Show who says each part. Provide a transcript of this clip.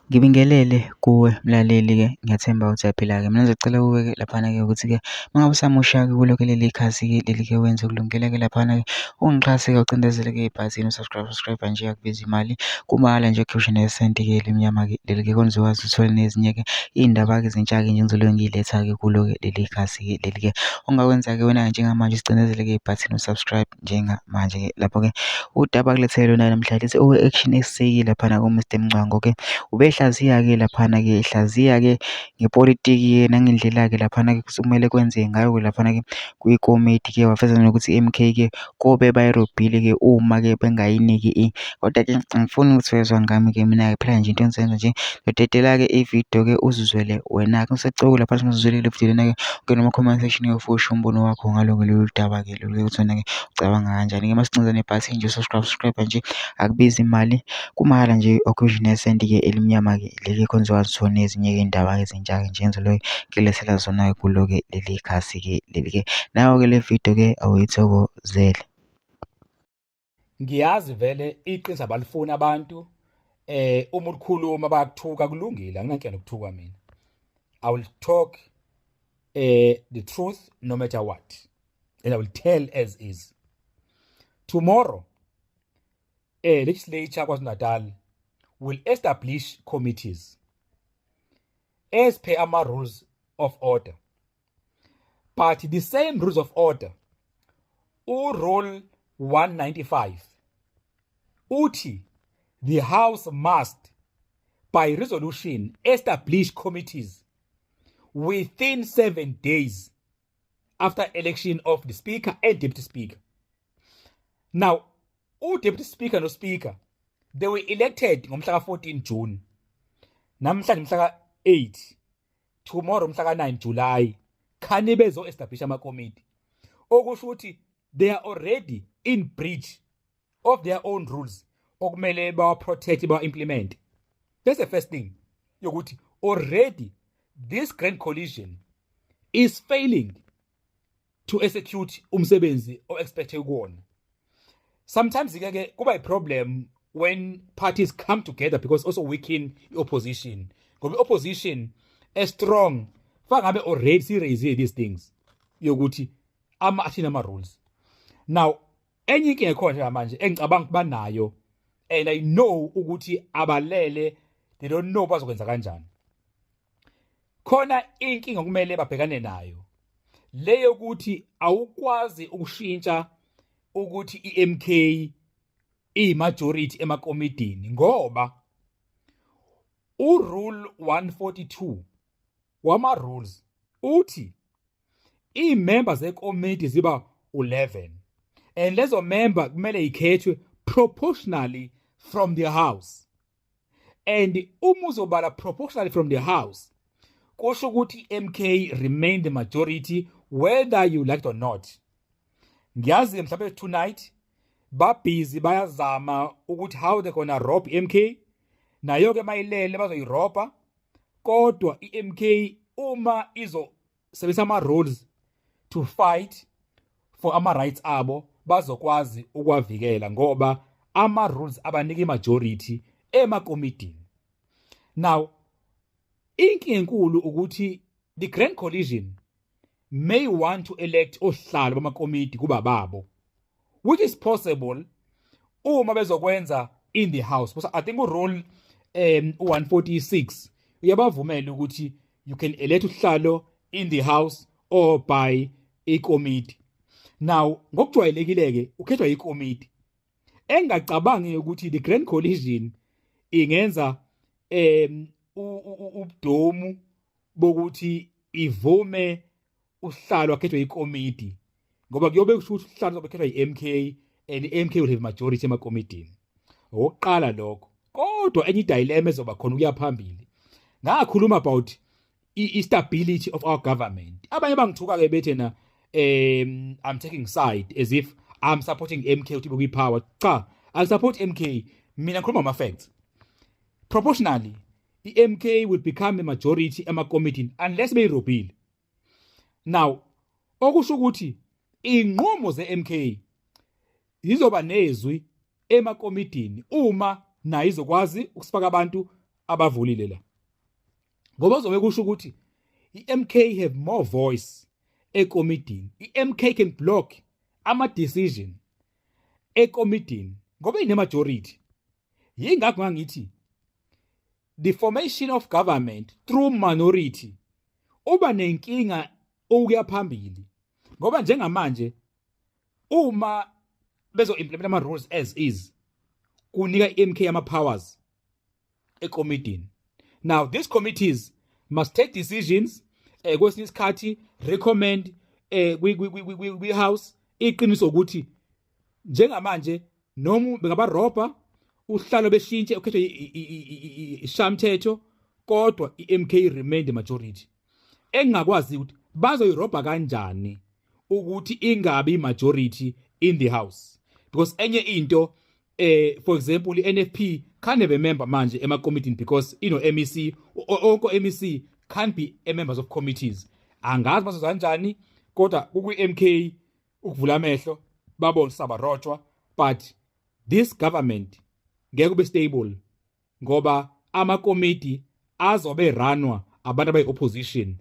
Speaker 1: Ngibingelele kuwe mlaleli-ke, ngiyathemba ukuthi uyaphila-ke. Mina ngizocela kuwe-ke laphana-ke ukuthi-ke uma ngabe usamosha-ke kulokho leli khasi-ke leli-ke wenze ukulungele-ke laphana-ke ungixhase-ke ucindezele-ke ibhathini subscribe nje akubizi imali kumahhala nje ukhiphe nesenti-ke elimnyama-ke leli-ke khona uzokwazi uthole nezinye-ke iy'ndaba-ke ezintsha-ke nje engizobe ngiyiletha-ke kulo-ke leli khasi-ke leli-ke ongakwenza-ke wena-ke njengamanje usicindezele-ke ibhathini usubscribe njengamanje-ke lapho-ke udaba akulethele lona namhla lithi owe-action esisekile laphana ku-Mr Mngcwango-ke ubehlaziya-ke laphana-ke ehlaziya-ke ngepolitiki-ke nangendlela-ke laphana-ke kumele kwenze ngayo-ke laphana-ke kwikomidi-ke wafeza nokuthi i-MK-ke kobe bayirobhile-ke uma-ke bengayiniki kodwa-ke angifuni ukuthi wezwa ngami-ke mina-ke phela nje into engizoyenza nje ngidedela-ke ividiyo-ke uzizwele wena-ke usecoko lapha singazizwele le vidiyo lena-ke ungene kuma-comment section ufushe umbono wakho ngalo-ke lolu daba-ke lolu ukuthi wena-ke ucabanga kanjani-ke masicinza nebhathini nje subscribe nje akubizi imali kumahhala nje okhiphe nesenti-ke elimnyama-ke leli khona uzokwazi ukuthola nezinye-ke iy'ndaba ezintsha-ke nje engizobe ngilethela zona-ke kulo-ke leli khasi-ke leli-ke nayo-ke le video-ke awuyithokozele.
Speaker 2: Ngiyazi vele iqiniso abalifuni abantu uma ukhuluma bayakuthuka kulungile anginankinga nokuthuka mina. I will talk the truth no matter what, and I will tell as is. Tomorrow legislature KwaZulu-Natal will establish committees as per our rules of order, but the same rules of order rule 195 uthi the house must by resolution establish committees within 7 days after election of the speaker and deputy speaker. Now deputy speaker no speaker they were elected ngomhla ka-14 June, namhlanje mhla ka-8, tomorrow mhla ka-9 July khani bezo-establish ama-committee, okusho ukuthi they are already in breach of their own rules okumele bawa-protect bawa-implement. That's the first thing yokuthi already this grand coalition is failing to execute umsebenzi o-expected kuwona. Sometimes ke kuba i-problem when parties come together because also weaken i-opposition, ngoba i-opposition as strong fangabe already si-raise these things yokuthi athini ama-rules. Now enye inkinga ekhona manje engicabanga ukuba nayo, and I know ukuthi abalele they don't know bazokwenza kanjani. Khona inkinga kumele babhekane nayo leyo ukuthi awukwazi ukushintsha ukuthi i-MK i-majority emakomidini ngoba urule 142 wama-rules uthi i-members zekomiti ziba 11 and lezo member kumele ikhethwe proportionally from the house, and uma uzobala proportionally from the house kusho ukuthi MK remain the majority whether you like it or not. Ngiyazi mhlawumbe tonight babhizi bayazama ukuthi how they gonna rob MK, nayo ke mayilele bazoyiroba, kodwa i-MK uma izosebenzisa ama-rules to fight for ama-rights abo bazokwazi ukwavikela ngoba ama-rules abanika i-majority emakomidini. Now inkinga enkulu ukuthi the grand coalition may want to elect ohlalo bamakomiti kuba babo, which is possible uma bezokwenza in the house, because I think urule 146 uyabavumela ukuthi you can elect uhlalo in the house or by a committee. Now ngokujwayelekile-ke ukhethwa ikomiti, engacabangi ukuthi the grand coalition ingenza ubudomu bokuthi ivume uhlalo akhethwe ikomiti, ngoba kuyobe kusho ukuthi uhlalo zobekhethwa yi-MK and i-MK will have majority emakomitini. Oqala lokho, kodwa enye dilemma ezoba khona ukuya phambili ngakhuluma about i-stability of our government. Abanye bangithuka-ke bethena I'm taking side as if I'm supporting MK ukuthi ibe kwi-power. Cha, I support MK, mina ngikhuluma ama-facts. Proportionally i-MK will become a majority emakomitini unless beyirobhile. Now okusho ukuthi inqumo ze-MK zizoba nezwi emakomitini uma nayo izokwazi ukusifaka abantu abavulile la. Ngoba uzobe kusho ukuthi i-MK have more voice ekomidini. I-MK can block ama-decision ekomidini ngoba ine-majority. Yingakho ngangithi the formation of government through minority uba nenkinga ukuya phambili. Ngoba njengamanje uma bezo-implement ama-rules as is, kunika i-MK ama-powers ekomidini. Now, these committees must take decisions, kwesinye isikhathi recommend kwi-house iqiniso ukuthi njengamanje noma bengabarobha uhlalo beshintshe ukhethwe ishamthetho kodwa i-MK remain the majority. Engakwazi ukuthi bazoyirobha kanjani ukuthi ingabi majority in the house, because enye into for example i-NFP can't have a member manje ema-committee because MEC onke MEC can't be a members of committees. Angazi bazo kanjani kodwa kukwi-MK ukuvula amehlo babona sabarotshwa, but this government ngeke kube stable ngoba ama-committee azobe ranwa abantu abayi-opposition